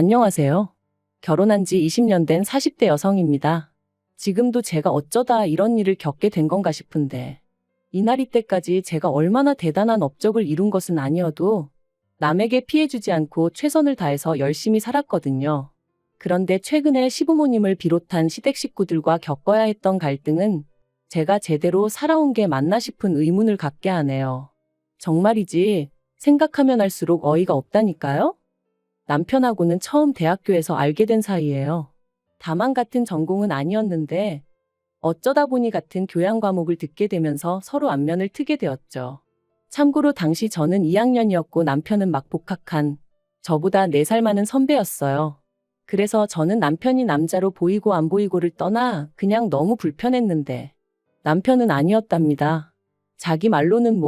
안녕하세요. 결혼한 지 20년 된 40대 여성입니다. 지금도 제가 어쩌다 이런 일을 겪게 된 건가 싶은데, 이날 이때까지 제가 얼마나 대단한 업적을 이룬 것은 아니어도 남에게 피해주지 않고 최선을 다해서 열심히 살았거든요. 그런데 최근에 시부모님을 비롯한 시댁 식구들과 겪어야 했던 갈등은 제가 제대로 살아온 게 맞나 싶은 의문을 갖게 하네요. 정말이지 생각하면 할수록 어이가 없다니까요? 남편하고는 처음 대학교에서 알게 된 사이예요. 다만 같은 전공은 아니었는데 어쩌다 보니 같은 교양 과목을 듣게 되면서 서로 안면을 트게 되었죠. 참고로 당시 저는 2학년이었고 남편은 막 복학한 저보다 4살 많은 선배였어요. 그래서 저는 남편이 남자로 보이고 안 보이고를 떠나 그냥 너무 불편했는데 남편은 아니었답니다. 자기 말로는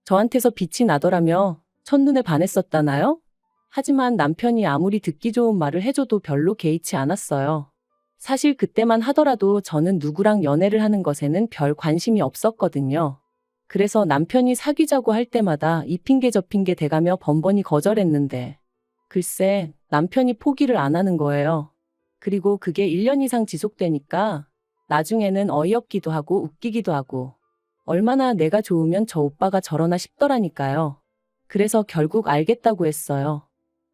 저한테서 빛이 나더라며 첫눈에 반했었다나요? 하지만 남편이 아무리 듣기 좋은 말을 해줘도 별로 개의치 않았어요. 사실 그때만 하더라도 저는 누구랑 연애를 하는 것에는 별 관심이 없었거든요. 그래서 남편이 사귀자고 할 때마다 이 핑계 저 핑계 대가며 번번이 거절했는데 글쎄 남편이 포기를 안 하는 거예요. 그리고 그게 1년 이상 지속되니까 나중에는 어이없기도 하고 웃기기도 하고 얼마나 내가 좋으면 저 오빠가 저러나 싶더라니까요. 그래서 결국 알겠다고 했어요.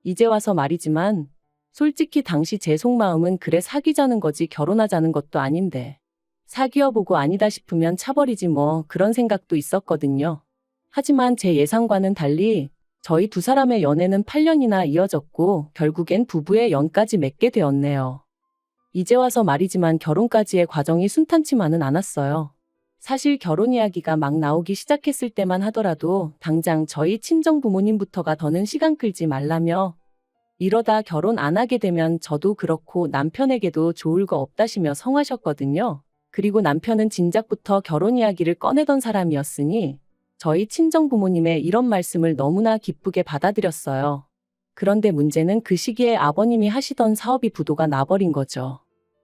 이제 와서 말이지만 솔직히 당시 제 속마음은 그래 사귀자는 거지 결혼하자는 것도 아닌데 사귀어보고 아니다 싶으면 차버리지 그런 생각도 있었거든요. 하지만 제 예상과는 달리 저희 두 사람의 연애는 8년이나 이어졌고 결국엔 부부의 연까지 맺게 되었네요. 이제 와서 말이지만 결혼까지의 과정이 순탄치만은 않았어요. 사실 결혼 이야기가 막 나오기 시작했을 때만 하더라도 당장 저희 친정 부모님부터가 더는 시간 끌지 말라며 이러다 결혼 안 하게 되면 저도 그렇고 남편에게도 좋을 거 없다시며 성하셨거든요. 그리고 남편은 진작부터 결혼 이야기를 꺼내던 사람이었으니 저희 친정 부모님의 이런 말씀을 너무나 기쁘게 받아들였어요. 그런데 문제는 그 시기에 아버님이 하시던 사업이 부도가 나버린 거죠.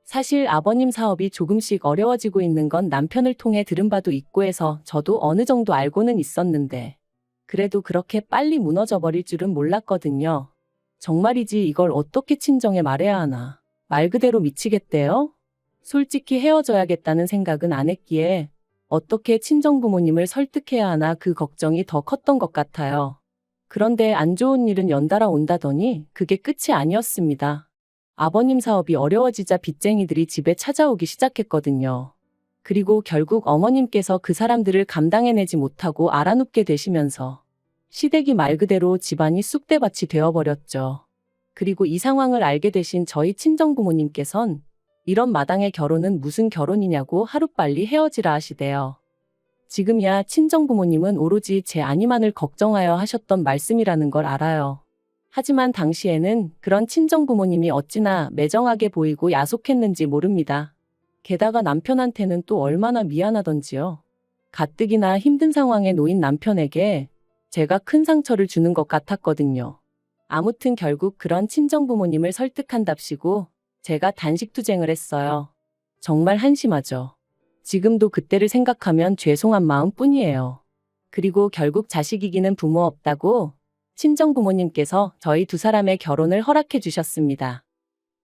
사실 아버님 사업이 조금씩 어려워지고 있는 건 남편을 통해 들은 바도 있고 해서 저도 어느 정도 알고는 있었는데 그래도 그렇게 빨리 무너져 버릴 줄은 몰랐거든요. 정말이지 이걸 어떻게 친정에 말해야 하나. 말 그대로 미치겠대요? 솔직히 헤어져야겠다는 생각은 안 했기에 어떻게 친정 부모님을 설득해야 하나 그 걱정이 더 컸던 것 같아요. 그런데 안 좋은 일은 연달아 온다더니 그게 끝이 아니었습니다. 아버님 사업이 어려워지자 빚쟁이들이 집에 찾아오기 시작했거든요. 그리고 결국 어머님께서 그 사람들을 감당해내지 못하고 알아눕게 되시면서 시댁이 말 그대로 집안이 쑥대밭이 되어버렸죠. 그리고 이 상황을 알게 되신 저희 친정부모님께선 이런 마당의 결혼은 무슨 결혼이냐고 하루빨리 헤어지라 하시대요. 지금이야 친정부모님은 오로지 제 안위만을 걱정하여 하셨던 말씀이라는 걸 알아요. 하지만 당시에는 그런 친정부모님이 어찌나 매정하게 보이고 야속했는지 모릅니다. 게다가 남편한테는 또 얼마나 미안하던지요. 가뜩이나 힘든 상황에 놓인 남편에게 제가 큰 상처를 주는 것 같았거든요. 아무튼 결국 그런 친정부모님을 설득한답시고 제가 단식투쟁을 했어요. 정말 한심하죠. 지금도 그때를 생각하면 죄송한 마음뿐이에요. 그리고 결국 자식 이기는 부모 없다고 친정부모님께서 저희 두 사람의 결혼을 허락해 주셨습니다.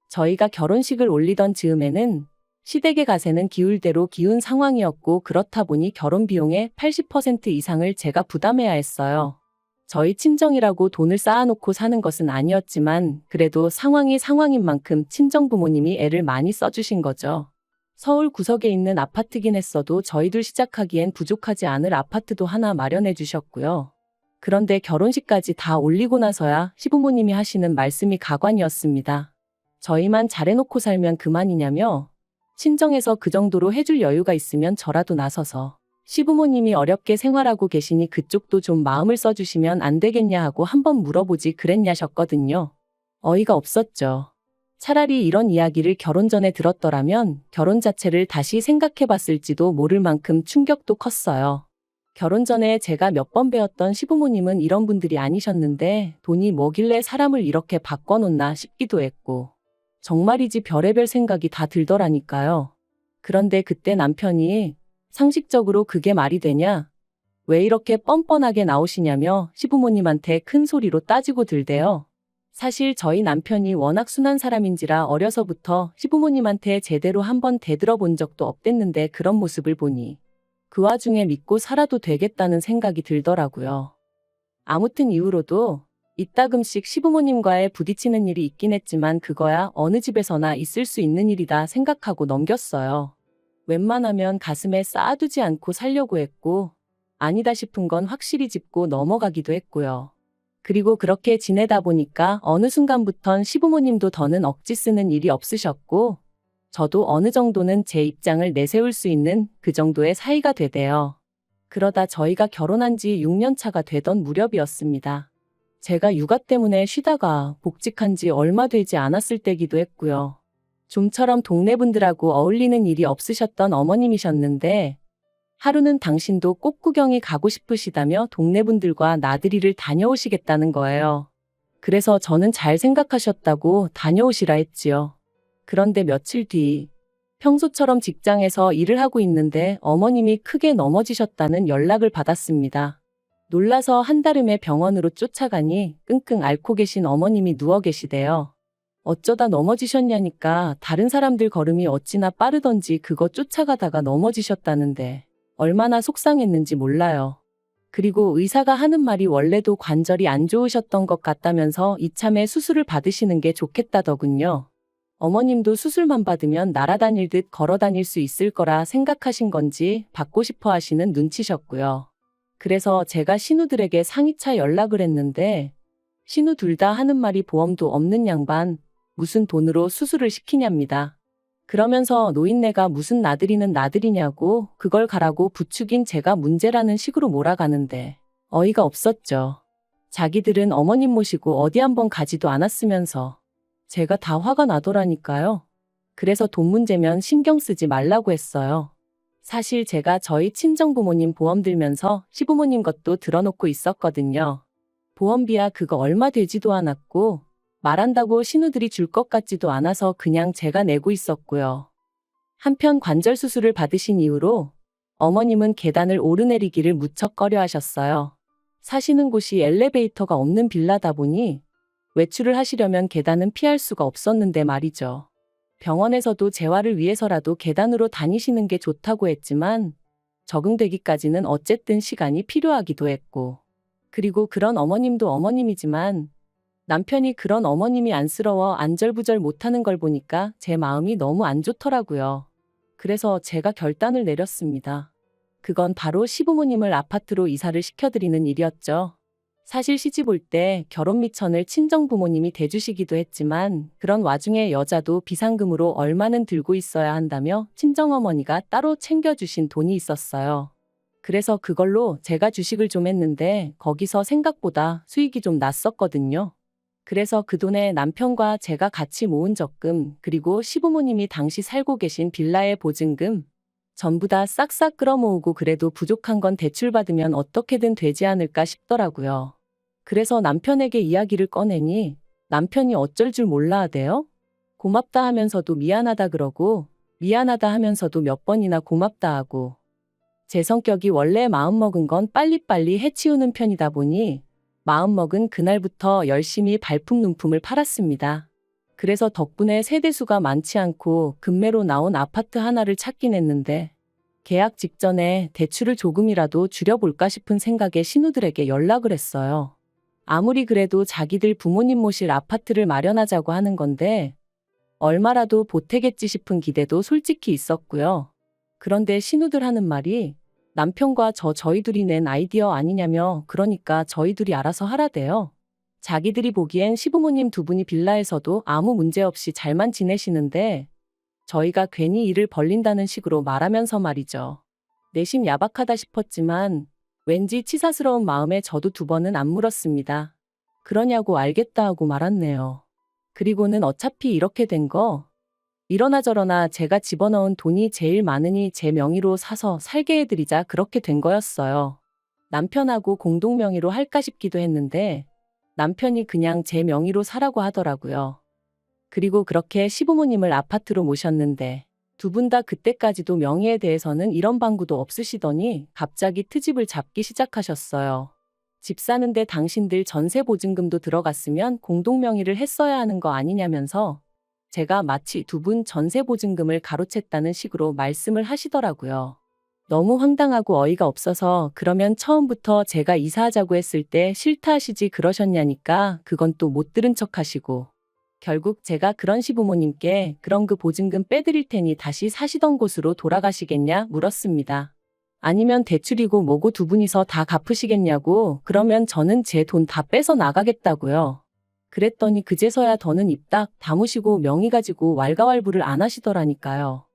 저희가 결혼식을 올리던 즈음에는 시댁의 가세는 기울 대로 기운 상황이었고 그렇다 보니 결혼 비용의 80% 이상을 제가 부담해야 했어요. 저희 친정이라고 돈을 쌓아놓고 사는 것은 아니었지만 그래도 상황이 상황인 만큼 친정부모님이 애를 많이 써주신 거죠. 서울 구석에 있는 아파트긴 했어도 저희들 시작하기엔 부족하지 않을 아파트도 하나 마련해 주셨고요. 그런데 결혼식까지 다 올리고 나서야 시부모님이 하시는 말씀이 가관이었습니다. 저희만 잘해놓고 살면 그만이냐며 친정에서 그 정도로 해줄 여유가 있으면 저라도 나서서 시부모님이 어렵게 생활하고 계시니 그쪽도 좀 마음을 써주시면 안 되겠냐 하고 한번 물어보지 그랬냐셨거든요. 어이가 없었죠. 차라리 이런 이야기를 결혼 전에 들었더라면 결혼 자체를 다시 생각해봤을지도 모를 만큼 충격도 컸어요. 결혼 전에 제가 몇 번 배웠던 시부모님은 이런 분들이 아니셨는데 돈이 뭐길래 사람을 이렇게 바꿔놓나 싶기도 했고 정말이지 별의별 생각이 다 들더라니까요. 그런데 그때 남편이 상식적으로 그게 말이 되냐? 왜 이렇게 뻔뻔하게 나오시냐며 시부모님한테 큰 소리로 따지고 들대요. 사실 저희 남편이 워낙 순한 사람인지라 어려서부터 시부모님한테 제대로 한번 대들어본 적도 없댔는데 그런 모습을 보니 그 와중에 믿고 살아도 되겠다는 생각이 들더라고요. 아무튼 이후로도 이따금씩 시부모님과의 부딪히는 일이 있긴 했지만 그거야 어느 집에서나 있을 수 있는 일이다 생각하고 넘겼어요. 웬만하면 가슴에 쌓아두지 않고 살려고 했고 아니다 싶은 건 확실히 짚고 넘어가기도 했고요. 그리고 그렇게 지내다 보니까 어느 순간부턴 시부모님도 더는 억지 쓰는 일이 없으셨고 저도 어느 정도는 제 입장을 내세울 수 있는 그 정도의 사이가 되대요. 그러다 저희가 결혼한 지 6년 차가 되던 무렵이었습니다. 제가 육아 때문에 쉬다가 복직한 지 얼마 되지 않았을 때기도 했고요. 좀처럼 동네 분들하고 어울리는 일이 없으셨던 어머님이셨는데 하루는 당신도 꽃구경이 가고 싶으시다며 동네 분들과 나들이를 다녀오시겠다는 거예요. 그래서 저는 잘 생각하셨다고 다녀오시라 했지요. 그런데 며칠 뒤 평소처럼 직장에서 일을 하고 있는데 어머님이 크게 넘어지셨다는 연락을 받았습니다. 놀라서 한달음에 병원으로 쫓아가니 끙끙 앓고 계신 어머님이 누워 계시대요. 어쩌다 넘어지셨냐니까 다른 사람들 걸음이 어찌나 빠르던지 그거 쫓아가다가 넘어지셨다는데 얼마나 속상했는지 몰라요. 그리고 의사가 하는 말이 원래도 관절이 안 좋으셨던 것 같다면서 이참에 수술을 받으시는 게 좋겠다더군요. 어머님도 수술만 받으면 날아다닐 듯 걸어다닐 수 있을 거라 생각하신 건지 받고 싶어 하시는 눈치셨고요. 그래서 제가 신우들에게 상의차 연락을 했는데 신우 둘 다 하는 말이 보험도 없는 양반, 무슨 돈으로 수술을 시키냐입니다. 그러면서 노인네가 무슨 나들이는 나들이냐고 그걸 가라고 부추긴 제가 문제라는 식으로 몰아가는데 어이가 없었죠. 자기들은 어머님 모시고 어디 한번 가지도 않았으면서 제가 다 화가 나더라니까요. 그래서 돈 문제면 신경 쓰지 말라고 했어요. 사실 제가 저희 친정부모님 보험 들면서 시부모님 것도 들어놓고 있었거든요. 보험비야 그거 얼마 되지도 않았고 말한다고 신우들이 줄 것 같지도 않아서 그냥 제가 내고 있었고요. 한편 관절 수술을 받으신 이후로 어머님은 계단을 오르내리기를 무척 꺼려 하셨어요. 사시는 곳이 엘리베이터가 없는 빌라다 보니 외출을 하시려면 계단은 피할 수가 없었는데 말이죠. 병원에서도 재활을 위해서라도 계단으로 다니시는 게 좋다고 했지만 적응되기까지는 어쨌든 시간이 필요하기도 했고 그리고 그런 어머님도 어머님이지만 남편이 그런 어머님이 안쓰러워 안절부절 못하는 걸 보니까 제 마음이 너무 안 좋더라고요. 그래서 제가 결단을 내렸습니다. 그건 바로 시부모님을 아파트로 이사를 시켜드리는 일이었죠. 사실 시집 올 때 결혼 미천을 친정부모님이 대주시기도 했지만 그런 와중에 여자도 비상금으로 얼마는 들고 있어야 한다며 친정어머니가 따로 챙겨주신 돈이 있었어요. 그래서 그걸로 제가 주식을 좀 했는데 거기서 생각보다 수익이 좀 났었거든요. 그래서 그 돈에 남편과 제가 같이 모은 적금 그리고 시부모님이 당시 살고 계신 빌라의 보증금 전부 다 싹싹 끌어모으고 그래도 부족한 건 대출받으면 어떻게든 되지 않을까 싶더라고요. 그래서 남편에게 이야기를 꺼내니 남편이 어쩔 줄 몰라 하대요. 고맙다 하면서도 미안하다 그러고 미안하다 하면서도 몇 번이나 고맙다 하고 제 성격이 원래 마음먹은 건 빨리빨리 해치우는 편이다 보니 마음먹은 그날부터 열심히 발품눈품을 팔았습니다. 그래서 덕분에 세대수가 많지 않고 급매로 나온 아파트 하나를 찾긴 했는데 계약 직전에 대출을 조금이라도 줄여볼까 싶은 생각에 신우들에게 연락을 했어요. 아무리 그래도 자기들 부모님 모실 아파트를 마련하자고 하는 건데 얼마라도 보태겠지 싶은 기대도 솔직히 있었고요. 그런데 신우들 하는 말이 남편과 저희 둘이 낸 아이디어 아니냐며 그러니까 저희 둘이 알아서 하라대요. 자기들이 보기엔 시부모님 두 분이 빌라에서도 아무 문제 없이 잘만 지내시는데 저희가 괜히 일을 벌린다는 식으로 말하면서 말이죠. 내심 야박하다 싶었지만 왠지 치사스러운 마음에 저도 두 번은 안 물었습니다. 그러냐고 알겠다 하고 말았네요. 그리고는 어차피 이렇게 된 거 이러나 저러나 제가 집어넣은 돈이 제일 많으니 제 명의로 사서 살게 해드리자 그렇게 된 거였어요. 남편하고 공동 명의로 할까 싶기도 했는데 남편이 그냥 제 명의로 사라고 하더라고요. 그리고 그렇게 시부모님을 아파트로 모셨는데 두 분 다 그때까지도 명의에 대해서는 이런 방구도 없으시더니 갑자기 트집을 잡기 시작하셨어요. 집 사는데 당신들 전세 보증금도 들어갔으면 공동 명의를 했어야 하는 거 아니냐면서 제가 마치 두 분 전세 보증금을 가로챘다는 식으로 말씀을 하시더라고요. 너무 황당하고 어이가 없어서 그러면 처음부터 제가 이사하자고 했을 때 싫다 하시지 그러셨냐니까 그건 또 못 들은 척 하시고 결국 제가 그런 시부모님께 그럼 그 보증금 빼드릴 테니 다시 사시던 곳으로 돌아가시겠냐 물었습니다. 아니면 대출이고 뭐고 두 분이서 다 갚으시겠냐고 그러면 저는 제 돈 다 빼서 나가겠다고요. 그랬더니 그제서야 더는 입 딱 다무시고 명의 가지고 왈가왈부를 안 하시더라니까요.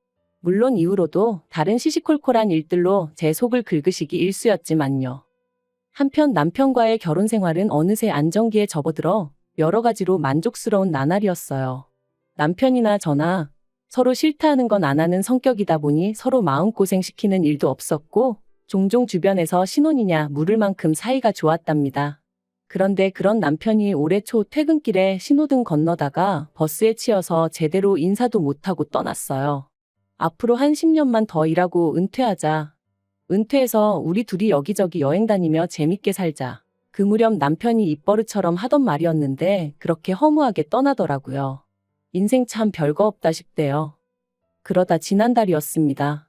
물론 이후로도 다른 시시콜콜한 일들로 제 속을 긁으시기 일쑤였지만요. 한편 남편과의 결혼 생활은 어느새 안정기에 접어들어 여러 가지로 만족스러운 나날이었어요. 남편이나 저나 서로 싫다하는 건 안 하는 성격이다 보니 서로 마음고생시키는 일도 없었고 종종 주변에서 신혼이냐 물을 만큼 사이가 좋았답니다. 그런데 그런 남편이 올해 초 퇴근길에 신호등 건너다가 버스에 치여서 제대로 인사도 못하고 떠났어요. 앞으로 한 10년만 더 일하고 은퇴하자. 은퇴해서 우리 둘이 여기저기 여행 다니며 재밌게 살자. 그 무렵 남편이 입버릇처럼 하던 말이었는데 그렇게 허무하게 떠나더라고요. 인생 참 별거 없다 싶대요. 그러다 지난달이었습니다.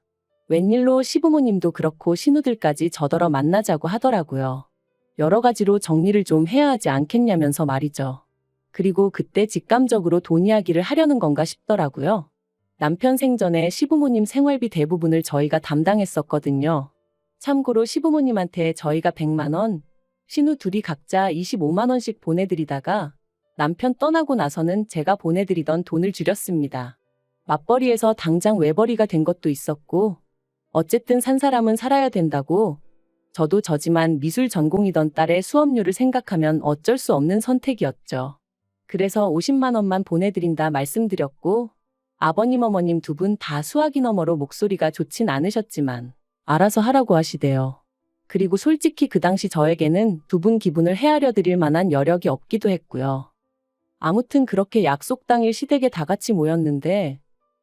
웬일로 시부모님도 그렇고 신우들까지 저더러 만나자고 하더라고요. 여러 가지로 정리를 좀 해야 하지 않겠냐면서 말이죠. 그리고 그때 직감적으로 돈 이야기를 하려는 건가 싶더라고요. 남편 생전에 시부모님 생활비 대부분을 저희가 담당했었거든요. 참고로 시부모님한테 저희가 100만 원, 신우 둘이 각자 25만 원씩 보내드리다가 남편 떠나고 나서는 제가 보내드리던 돈을 줄였습니다. 맞벌이에서 당장 외벌이가 된 것도 있었고 어쨌든 산 사람은 살아야 된다고 저도 저지만 미술 전공이던 딸의 수업료를 생각하면 어쩔 수 없는 선택이었죠. 그래서 50만 원만 보내드린다 말씀드렸고 아버님 어머님 두 분 다 수화기 너머로 목소리가 좋진 않으셨지만 알아서 하라고 하시대요. 그리고 솔직히 그 당시 저에게는 두 분 기분을 헤아려 드릴 만한 여력이 없기도 했고요. 아무튼 그렇게 약속 당일 시댁에 다 같이 모였는데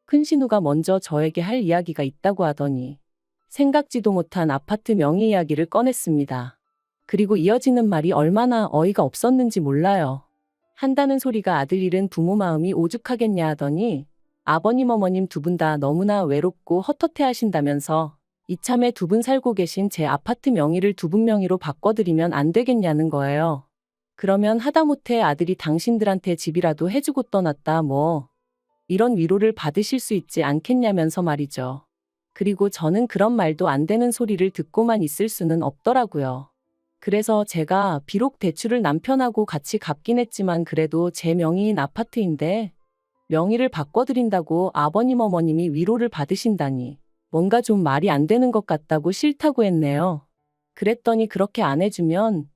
큰 신우가 먼저 저에게 할 이야기가 있다고 하더니 생각지도 못한 아파트 명의 이야기를 꺼냈습니다. 그리고 이어지는 말이 얼마나 어이가 없었는지 몰라요. 한다는 소리가 아들 잃은 부모 마음이 오죽하겠냐 하더니 아버님 어머님 두 분 다 너무나 외롭고 헛헛해 하신다면서 이참에 두 분 살고 계신 제 아파트 명의를 두 분 명의로 바꿔드리면 안 되겠냐는 거예요. 그러면 하다못해 아들이 당신들한테 집이라도 해주고 떠났다 뭐 이런 위로를 받으실 수 있지 않겠냐면서 말이죠. 그리고 저는 그런 말도 안 되는 소리를 듣고만 있을 수는 없더라고요. 그래서 제가 비록 대출을 남편하고 같이 갚긴 했지만 그래도 제 명의인 아파트인데 명의를 바꿔드린다고 아버님 어머님이 위로를 받으신다니 뭔가 좀 말이 안 되는 것 같다고 싫다고 했네요. 그랬더니 그렇게 안 해주면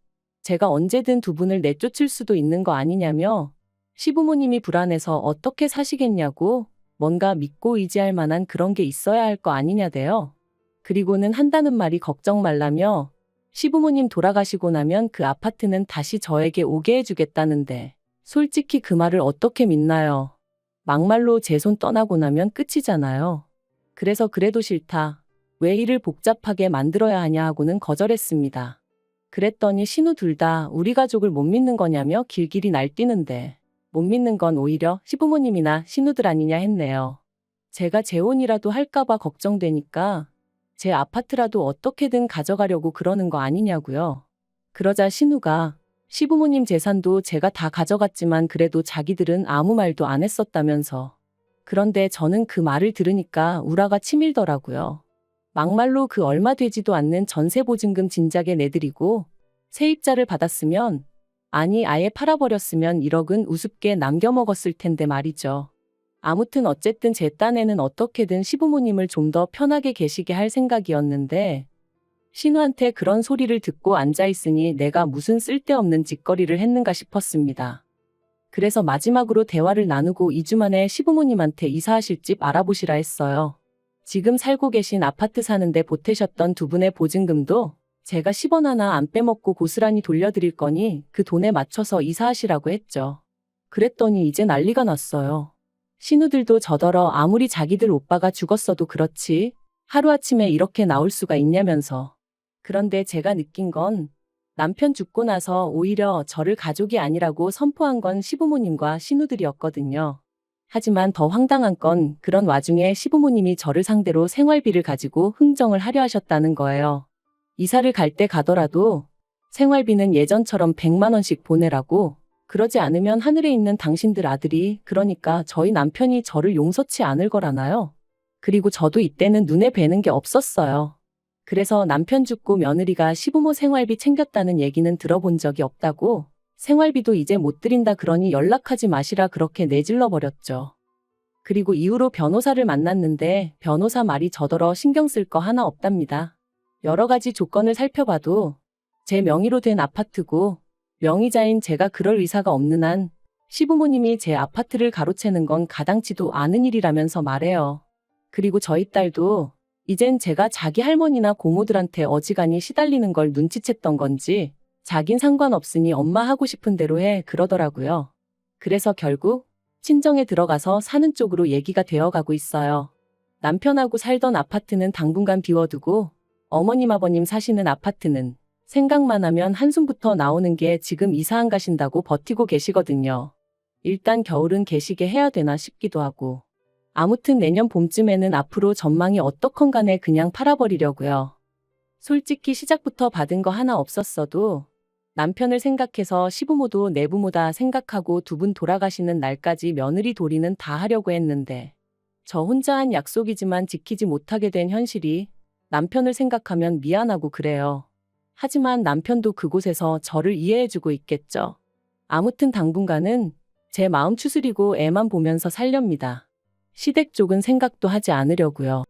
제가 언제든 두 분을 내쫓을 수도 있는 거 아니냐며 시부모님이 불안해서 어떻게 사시겠냐고 뭔가 믿고 의지할 만한 그런 게 있어야 할 거 아니냐대요. 그리고는 한다는 말이 걱정 말라며 시부모님 돌아가시고 나면 그 아파트는 다시 저에게 오게 해주겠다는데 솔직히 그 말을 어떻게 믿나요? 막말로 제 손 떠나고 나면 끝이잖아요. 그래서 그래도 싫다. 왜 일을 복잡하게 만들어야 하냐 하고는 거절했습니다. 그랬더니 신우 둘 다 우리 가족을 못 믿는 거냐며 길길이 날뛰는데 못 믿는 건 오히려 시부모님이나 신우들 아니냐 했네요. 제가 재혼이라도 할까봐 걱정되니까 제 아파트라도 어떻게든 가져가려고 그러는 거 아니냐고요. 그러자 신우가 시부모님 재산도 제가 다 가져갔지만 그래도 자기들은 아무 말도 안 했었다면서. 그런데 저는 그 말을 들으니까 우라가 치밀더라고요. 막말로 그 얼마 되지도 않는 전세보증금 진작에 내드리고 세입자를 받았으면 아니 아예 팔아버렸으면 1억은 우습게 남겨먹었을 텐데 말이죠. 아무튼 어쨌든 제 딴에는 어떻게든 시부모님을 좀 더 편하게 계시게 할 생각이었는데 신우한테 그런 소리를 듣고 앉아있으니 내가 무슨 쓸데없는 짓거리를 했는가 싶었습니다. 그래서 마지막으로 대화를 나누고 2주 만에 시부모님한테 이사하실 집 알아보시라 했어요. 지금 살고 계신 아파트 사는데 보태셨던 두 분의 보증금도 제가 10원 하나 안 빼먹고 고스란히 돌려드릴 거니 그 돈에 맞춰서 이사하시라고 했죠. 그랬더니 이제 난리가 났어요. 신우들도 저더러 아무리 자기들 오빠가 죽었어도 그렇지 하루아침에 이렇게 나올 수가 있냐면서. 그런데 제가 느낀 건 남편 죽고 나서 오히려 저를 가족이 아니라고 선포한 건 시부모님과 시누들이었거든요. 하지만 더 황당한 건 그런 와중에 시부모님이 저를 상대로 생활비를 가지고 흥정을 하려 하셨다는 거예요. 이사를 갈 때 가더라도 생활비는 예전처럼 100만 원씩 보내라고, 그러지 않으면 하늘에 있는 당신들 아들이, 그러니까 저희 남편이 저를 용서치 않을 거라나요? 그리고 저도 이때는 눈에 뵈는 게 없었어요. 그래서 남편 죽고 며느리가 시부모 생활비 챙겼다는 얘기는 들어본 적이 없다고, 생활비도 이제 못 드린다 그러니 연락하지 마시라 그렇게 내질러 버렸죠. 그리고 이후로 변호사를 만났는데 변호사 말이 저더러 신경 쓸 거 하나 없답니다. 여러 가지 조건을 살펴봐도 제 명의로 된 아파트고 명의자인 제가 그럴 의사가 없는 한 시부모님이 제 아파트를 가로채는 건 가당치도 않은 일이라면서 말해요. 그리고 저희 딸도 이젠 제가 자기 할머니나 고모들한테 어지간히 시달리는 걸 눈치챘던 건지 자긴 상관없으니 엄마 하고 싶은 대로 해 그러더라고요. 그래서 결국 친정에 들어가서 사는 쪽으로 얘기가 되어가고 있어요. 남편하고 살던 아파트는 당분간 비워두고 어머님 아버님 사시는 아파트는 생각만 하면 한숨부터 나오는 게 지금 이사 안 가신다고 버티고 계시거든요. 일단 겨울은 계시게 해야 되나 싶기도 하고. 아무튼 내년 봄쯤에는 앞으로 전망이 어떻건 간에 그냥 팔아버리려고요. 솔직히 시작부터 받은 거 하나 없었어도 남편을 생각해서 시부모도 내부모다 생각하고 두 분 돌아가시는 날까지 며느리 도리는 다 하려고 했는데 저 혼자 한 약속이지만 지키지 못하게 된 현실이 남편을 생각하면 미안하고 그래요. 하지만 남편도 그곳에서 저를 이해해주고 있겠죠. 아무튼 당분간은 제 마음 추스리고 애만 보면서 살렵니다. 시댁 쪽은 생각도 하지 않으려고요.